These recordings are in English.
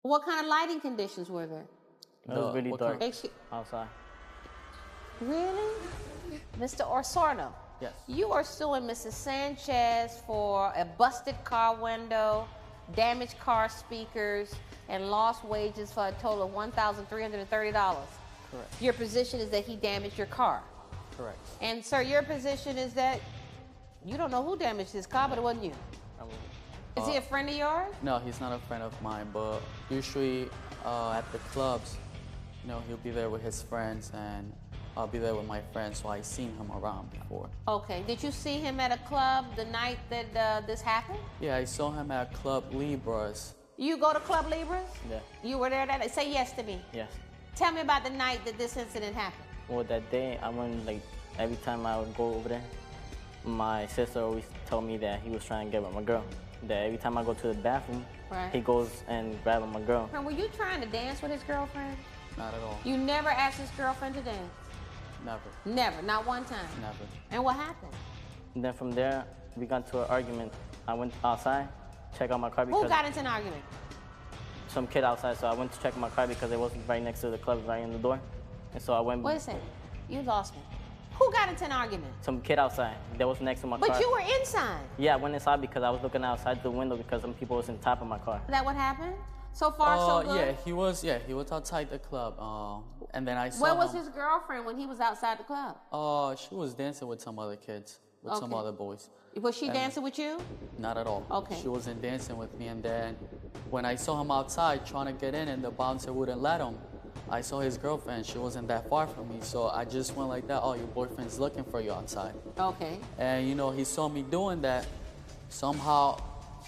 What kind of lighting conditions were there? It was really dark Excuse- outside. Really? Mr. Osorno, Yes. you are suing Mrs. Sanchez for a busted car window, damaged car speakers, and lost wages for a total of $1,330. Correct. Your position is that he damaged your car. Correct. And sir, your position is that you don't know who damaged his car, but it wasn't you. Is he a friend of yours? No, he's not a friend of mine, but usually at the clubs, he'll be there with his friends and I'll be there with my friends, so I've seen him around before. Okay, did you see him at a club the night that this happened? Yeah, I saw him at Club Libras. You go to Club Libras? Yeah. You were there that night? Say yes to me. Yes. Tell me about the night that this incident happened. Well, that day, I went, every time I would go over there, my sister always told me that he was trying to get with my girl. That every time I go to the bathroom, Right. he goes and grabs my girl. Friend, were you trying to dance with his girlfriend? Not at all. You never asked his girlfriend to dance? Never. Never, not one time? Never. And what happened? And then from there, we got into an argument. I went outside, check out my car because Who got into an argument? some kid outside, so I went to check my car because it wasn't right next to the club, right in the door. And so I went. Wait a second, you lost me. Who got into an argument? Some kid outside that was next to my car. But you were inside. Yeah, I went inside because I was looking outside the window because some people was on top of my car. Is that what happened? So far, so good? Yeah, he was outside the club. And then I saw Where was him. his girlfriend when he was outside the club? She was dancing with some other kids, with some Okay. other boys. Was she dancing with you? Not at all. Okay. She wasn't dancing with me. And then when I saw him outside trying to get in and the bouncer wouldn't let him, I saw his girlfriend. She wasn't that far from me. So I just went like that. Oh, your boyfriend's looking for you outside. Okay. And, he saw me doing that. Somehow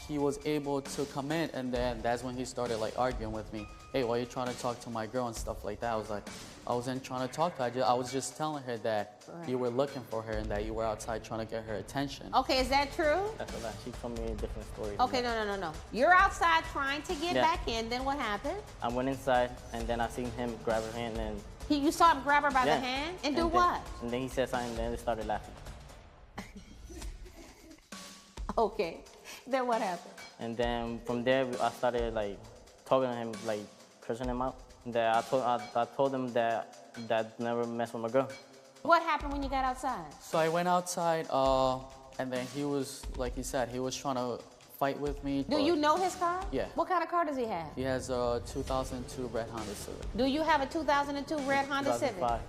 he was able to come in. And then that's when he started arguing with me. Hey, why are you trying to talk to my girl and stuff like that? I was like, I wasn't trying to talk to her. I was just telling her that you were looking for her and that you were outside trying to get her attention. Okay, is that true? That's a lie. She told me a different story. Okay, no. You're outside trying to get Yeah. back in, then what happened? I went inside and then I seen him grab her hand and You saw him grab her by yeah. the hand and do then- what? And then he said something and then they started laughing. Okay, then what happened? And then from there I started talking to him, cursing him out. That I told him that never mess with my girl. What happened when you got outside? So I went outside, and then he was, like he said, he was trying to fight with me. Do you know his car? Yeah. What kind of car does he have? He has a 2002 red Honda Civic. Do you have a 2002 red Honda Civic? 2005.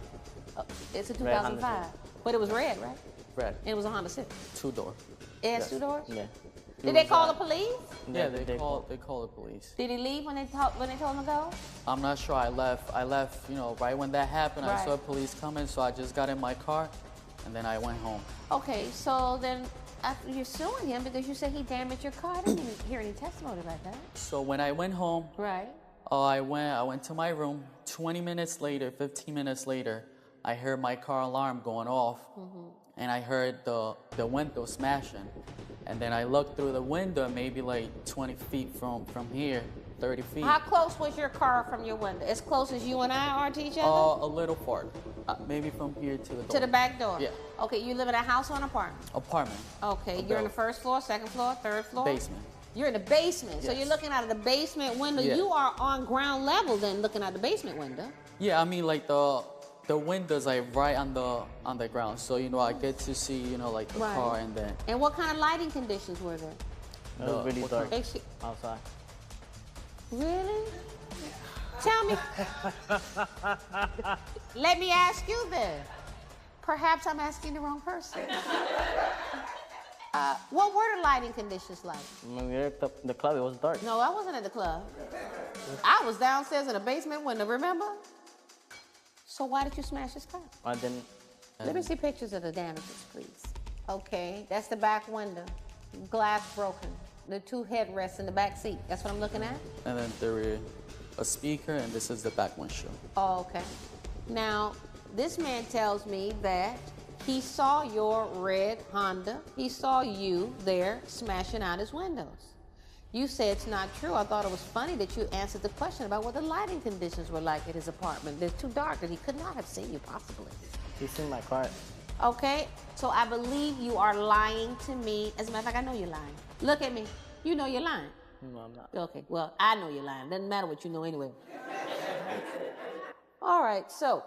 It's a Red Honda 2005. But it was red, right? Red. It was a Honda Civic. Two-door. It has Yes. 2 doors? Yeah. Did they call the police? Yeah, they call the police. Did he leave when they told him to go? I'm not sure. I left, right when that happened. I Right. saw police coming, so I just got in my car, and then I went home. Okay, so then after you're suing him because you said he damaged your car. I didn't even hear any testimony about that. So when I went home, Right. I went to my room. 20 minutes later, 15 minutes later, I heard my car alarm going off, and I heard the window smashing. And then I looked through the window, maybe 20 feet from here, 30 feet. How close was your car from your window? As close as you and I are to each other? A little far, maybe from here to the door. To the back door? Yeah. Okay, you live in a house or an apartment? Apartment. Okay, you're in the first floor, second floor, third floor? Basement. You're in the basement, so Yes. you're looking out of the basement window. Yeah. You are on ground level then looking out the basement window. Yeah, I mean the windows right on the ground, so I get to see the Right. car and then. And what kind of lighting conditions were there? It was really what dark Ex- outside. Really? Tell me. Let me ask you then. Perhaps I'm asking the wrong person. What were the lighting conditions like? When we were at the club, it was dark. No, I wasn't at the club. I was downstairs in the basement window, remember? So why did you smash his car? I didn't. Let me see pictures of the damages, please. Okay, that's the back window. Glass broken. The 2 headrests in the back seat. That's what I'm looking at? And then there is a speaker, and this is the back windshield. Oh, okay. Now, this man tells me that he saw your red Honda. He saw you there smashing out his windows. You say it's not true. I thought it was funny that you answered the question about what the lighting conditions were like at his apartment. They're too dark and he could not have seen you possibly. He seen my car. Okay, so I believe you are lying to me. As a matter of fact, I know you're lying. Look at me. You know you're lying. No, I'm not. Okay, well, I know you're lying. Doesn't matter what you know anyway. All right, so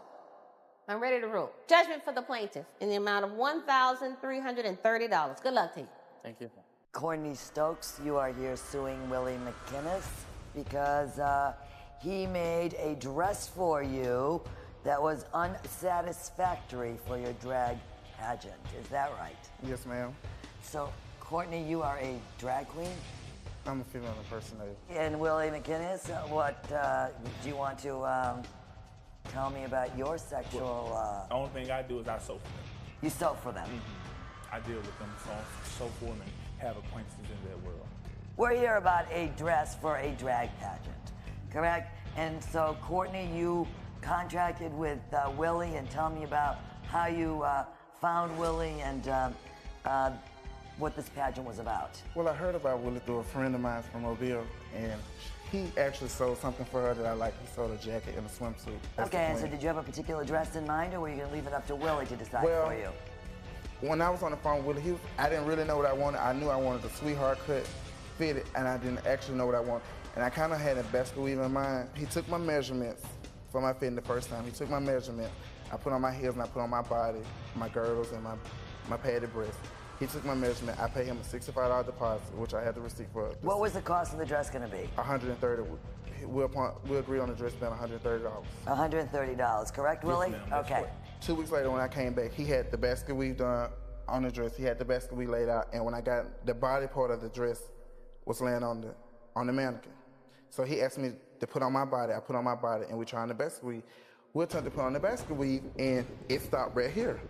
I'm ready to rule. Judgment for the plaintiff in the amount of $1,330. Good luck to you. Thank you. Courtney Stokes, you are here suing Willie McInnes because he made a dress for you that was unsatisfactory for your drag pageant. Is that right? Yes, ma'am. So, Courtney, you are a drag queen? I'm a female impersonator. And Willie McInnes, what do you want to tell me about your sexual... The only thing I do is I sew for them. You sew for them? I deal with them, sew for them, and have acquaintances in their world. We're here about a dress for a drag pageant, correct? And so, Courtney, you contracted with Willie, and tell me about how you found Willie and what this pageant was about. Well, I heard about Willie through a friend of mine from Mobile, and he actually sold something for her that I liked. He sold a jacket and a swimsuit. That's Okay, and the so plan. did you have a particular dress in mind, or were you going to leave it up to Willie to decide Well, for you? When I was on the phone with Willie, I didn't really know what I wanted. I knew I wanted a sweetheart cut, fitted, and I didn't actually know what I wanted. And I kind of had a basket weave in mind. He took my measurements for my fitting the first time. He took my measurement. I put on my heels and I put on my body, my girdles and my padded breasts. He took my measurement. I paid him a $65 deposit, which I had the receipt for. What was the cost of the dress going to be? $130. We agreed on the dress being $130. $130, correct, Willie? ma'am, that's Okay. correct. 2 weeks later, when I came back, he had the basket weave done on the dress. He had the basket weave laid out, and when I got the body part of the dress was laying on the mannequin. So he asked me to put on my body. I put on my body, and we tried on the basket weave. We attempted to put on the basket weave, and it stopped right here.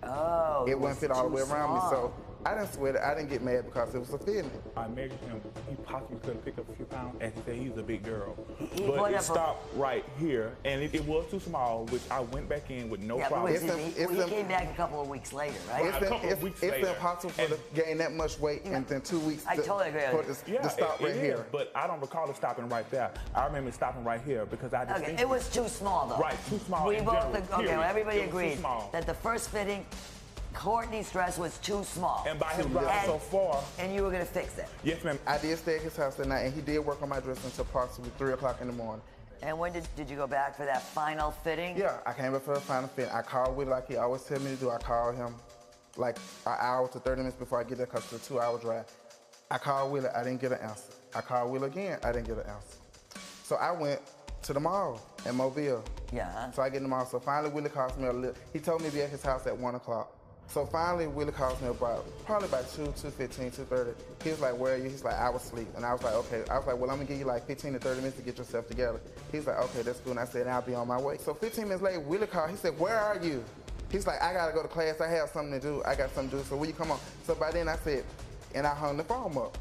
Oh, It wouldn't fit all the too way around me, small. so I didn't sweat it. I didn't get mad because it was a fitting. I measured him. He possibly could have picked up a few pounds, and he said he's a big girl. He But put it up a- stopped right here, and it was too small, which I went back in with no Yeah, but problem. wait, It's he a- came back a couple of weeks later, right? Right. A couple of weeks It's later. impossible for And- to gain that much weight and then 2 weeks I totally agree for with you. to stop right it here. is, but I don't recall it stopping right there. I remember it stopping right here because I just Okay, think it was too small, though. Right, too small We in both, general, okay, period. well, everybody It was too agreed small. that the first fitting, Courtney's dress was too small. And by him driving so far, And you were going to fix it. yes, ma'am. I did stay at his house that night, and he did work on my dress until approximately 3 o'clock in the morning. And when did you go back for that final fitting? Yeah, I came up for the final fit. I called Willie like he always tell me to do. I called him like an hour to 30 minutes before I get there because it's a 2-hour drive. I called Willie, I didn't get an answer. I called Willie again, I didn't get an answer. So I went to the mall in Mobile. Yeah. So I get in the mall. So finally Willie calls me a little. He told me to be at his house at 1 o'clock. So finally Willie calls me probably about 2:15, 2:30. He was like, where are you? He's like, I was asleep. And I was like, okay. I was like, well, I'm gonna give you like 15 to 30 minutes to get yourself together. He's like, okay, that's cool. And I said, I'll be on my way. So 15 minutes later, Willie called. He said, where are you? He's like, I gotta go to class. I have something to do. I got something to do. So will you come on? So by then I said, and I hung the phone up.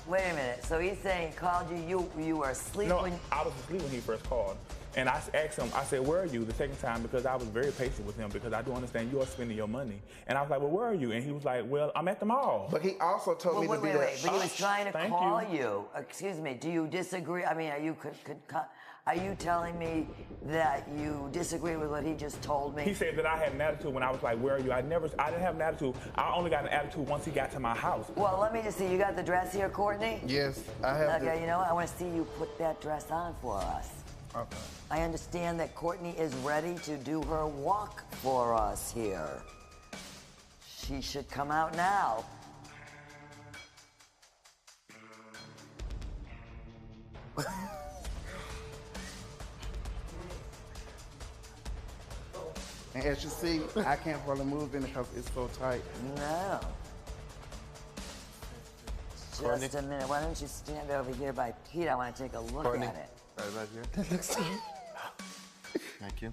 Wait a minute. So he's saying he called you, you were asleep No, when... I was asleep when he first called. And I asked him, I said, where are you the second time? Because I was very patient with him because I do understand you are spending your money. And I was like, well, where are you? And he was like, well, I'm at the mall. But he also told me Wait, to be wait, there. wait. But he was trying to Thank call you. you. Excuse me. Do you disagree? I mean, are you telling me that you disagree with what he just told me? He said that I had an attitude when I was like, where are you? I didn't have an attitude. I only got an attitude once he got to my house. Well, let me just see. You got the dress here, Courtney? Yes, I have. Okay, you know what? I want to see you put that dress on for us. Okay. I understand that Courtney is ready to do her walk for us here. She should come out now. And as you see, I can't hardly move in it because it's so tight. No. Just a minute. Why don't you stand over here by Pete? I want to take a look Courtney. at it. Right about here. Thank you.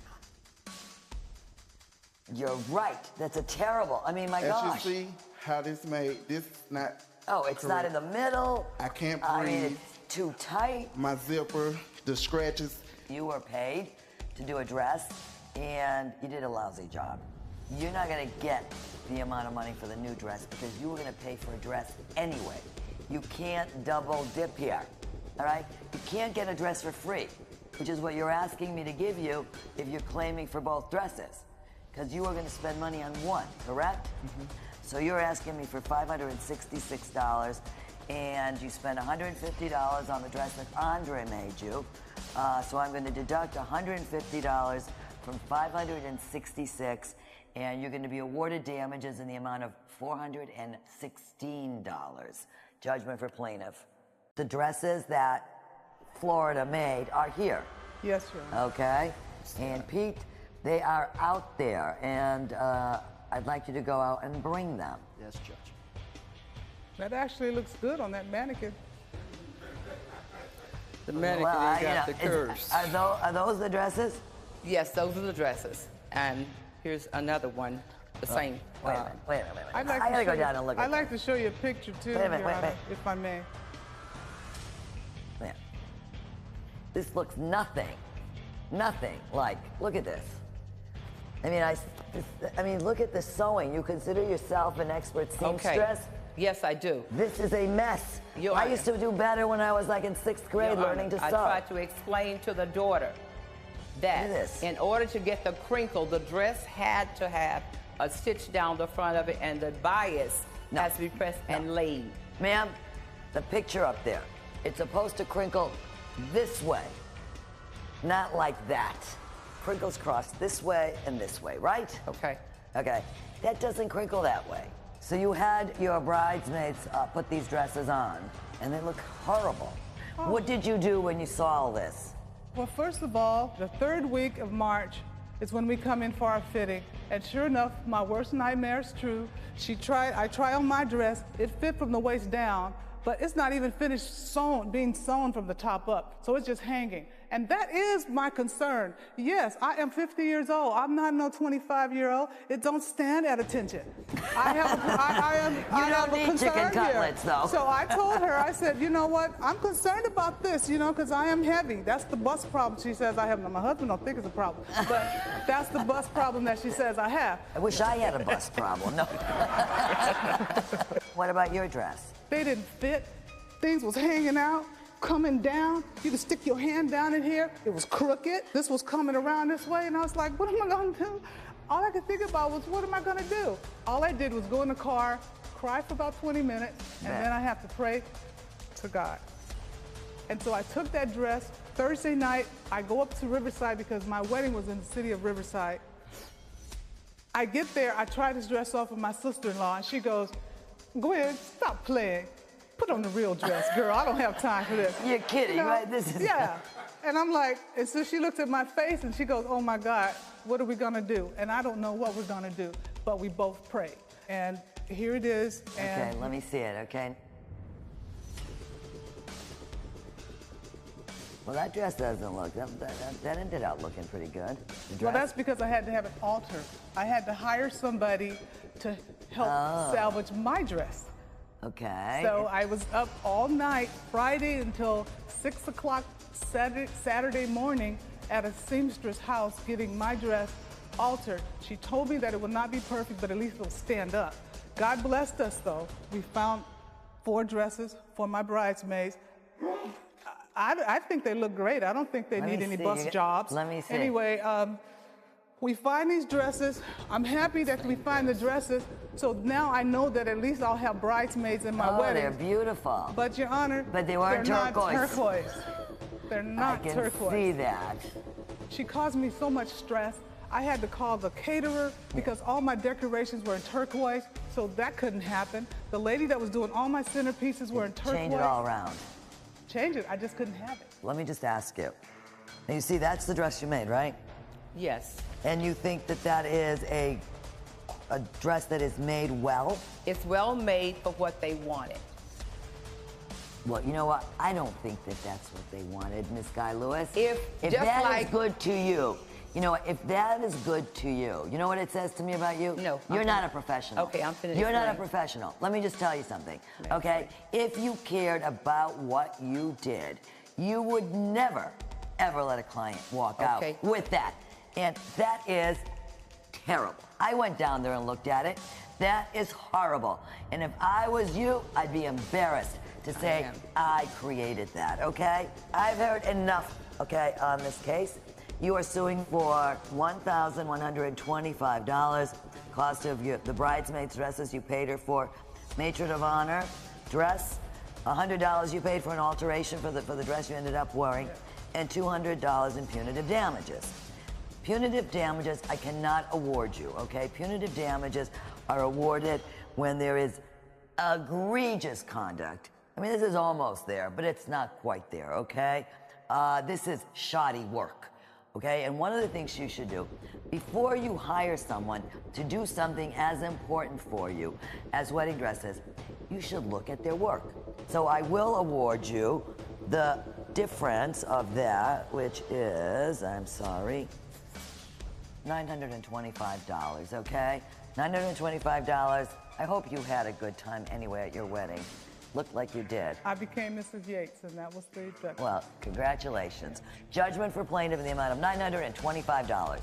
You're right. That's a terrible. I mean, my gosh. As you see how this made, this not Oh, it's not in the middle. I can't I mean, breathe. it's too tight. My zipper, the scratches. You were paid to do a dress, and you did a lousy job. You're not gonna get the amount of money for the new dress because you were gonna pay for a dress anyway. You can't double dip here, all right? You can't get a dress for free, which is what you're asking me to give you if you're claiming for both dresses, because you were gonna spend money on one, correct? So you're asking me for $566, and you spent $150 on the dress that Andre made you. So I'm going to deduct $150 from $566, and you're going to be awarded damages in the amount of $416. Judgment for plaintiff. The dresses that Florida made are here. Yes, Your Honor. Okay? And Pete, they are out there, and I'd like you to go out and bring them. Yes, Judge. That actually looks good on that mannequin. The mannequin Well, ain't got the curves. Are those the dresses? Yes, those are the dresses. And here's another one, the same. Wait a minute. I'd like I gotta to go show down you- and look at I'd like to show you a picture too, Wait a minute, Your wait, Honor, wait. if I may. Man, this looks nothing like, look at this. I mean, look at the sewing. You consider yourself an expert seamstress? Yes, I do. This is a mess. Your I Honor. used to do better when I was like in 6th grade Your learning to Honor, sew. I tried to explain to the daughter Look at that this. in order to get the crinkle, the dress had to have a stitch down the front of it, and the bias has to be pressed and laid. Ma'am, the picture up there, it's supposed to crinkle this way, not like that. Crinkles cross this way and this way, right? Okay. Okay, that doesn't crinkle that way. So you had your bridesmaids put these dresses on, and they look horrible. What did you do when you saw all this? Well, first of all, the 3rd week of March is when we come in for our fitting. And sure enough, my worst nightmare is true. I try on my dress, it fit from the waist down, but it's not even finished being sewn from the top up. So it's just hanging. And that is my concern. Yes, I am 50 years old. I'm not no 25-year-old. It don't stand at attention. I have a need concern chicken cutlets, here. though. So I told her, I said, you know what? I'm concerned about this, because I am heavy. That's the bust problem she says I have. Now, my husband don't think it's a problem, but that's the bust problem that she says I have. I wish I had a bust problem. No. What about your dress? They didn't fit. Things was hanging out, coming down. You could stick your hand down in here. It was crooked. This was coming around this way, and I was like, what am I gonna do? All I could think about was, what am I gonna do? All I did was go in the car, cry for about 20 minutes, and then I have to pray to God. And so I took that dress. Thursday night, I go up to Riverside because my wedding was in the city of Riverside. I get there, I try this dress off with my sister-in-law, and she goes, go ahead, stop playing. Put on the real dress, girl. I don't have time for this. You're kidding, right? This is... Yeah. And I'm like, and so she looks at my face and she goes, oh my God, what are we gonna do? And I don't know what we're gonna do, but we both prayed. And here it is. And Okay, let me see it, okay? Well, that dress doesn't look, that ended up looking pretty good. The well, dress? that's because I had to have it altered. I had to hire somebody to help salvage my dress. Okay. So I was up all night, Friday until 6 o'clock Saturday morning at a seamstress house getting my dress altered. She told me that it would not be perfect, but at least it'll stand up. God blessed us though. We found 4 dresses for my bridesmaids. I think they look great. I don't think they need any bust jobs. Let me see. Anyway, we find these dresses. I'm happy that we find the dresses. So now I know that at least I'll have bridesmaids in my wedding. They're beautiful. But Your Honor, But they weren't they're turquoise. not turquoise. They're not I can turquoise. see that. She caused me so much stress. I had to call the caterer because all my decorations were in turquoise, so that couldn't happen. The lady that was doing all my centerpieces were in turquoise. Change it all around. Change it, I just couldn't have it. Let me just ask you. Now you see, that's the dress you made, right? Yes. And you think that that is a dress that is made well? It's well made for what they wanted. Well, you know what? I don't think that that's what they wanted, Miss Guy Lewis. If just that like- is good to you, you know what? If that is good to you know what it says to me about you? No. You're not a professional. Okay, I'm finished. You're not a professional. Let me just tell you something, okay? If you cared about what you did, you would never, ever let a client walk out with that. And that is terrible. I went down there and looked at it. That is horrible. And if I was you, I'd be embarrassed to say I created that, okay? I've heard enough, okay, on this case. You are suing for $1,125. Cost of the bridesmaid's dresses you paid her for. Matron of honor dress, $100 you paid for an alteration for the dress you ended up wearing, and $200 in punitive damages. Punitive damages I cannot award you, okay? Punitive damages are awarded when there is egregious conduct. I mean, this is almost there, but it's not quite there, okay? This is shoddy work, okay? And one of the things you should do, before you hire someone to do something as important for you as wedding dresses, you should look at their work. So I will award you the difference of that, which is, I'm sorry, $925, okay? $925. I hope you had a good time anyway at your wedding. Looked like you did. I became Mrs. Yates, and that was the judgment. Well, congratulations. Judgment for plaintiff in the amount of $925.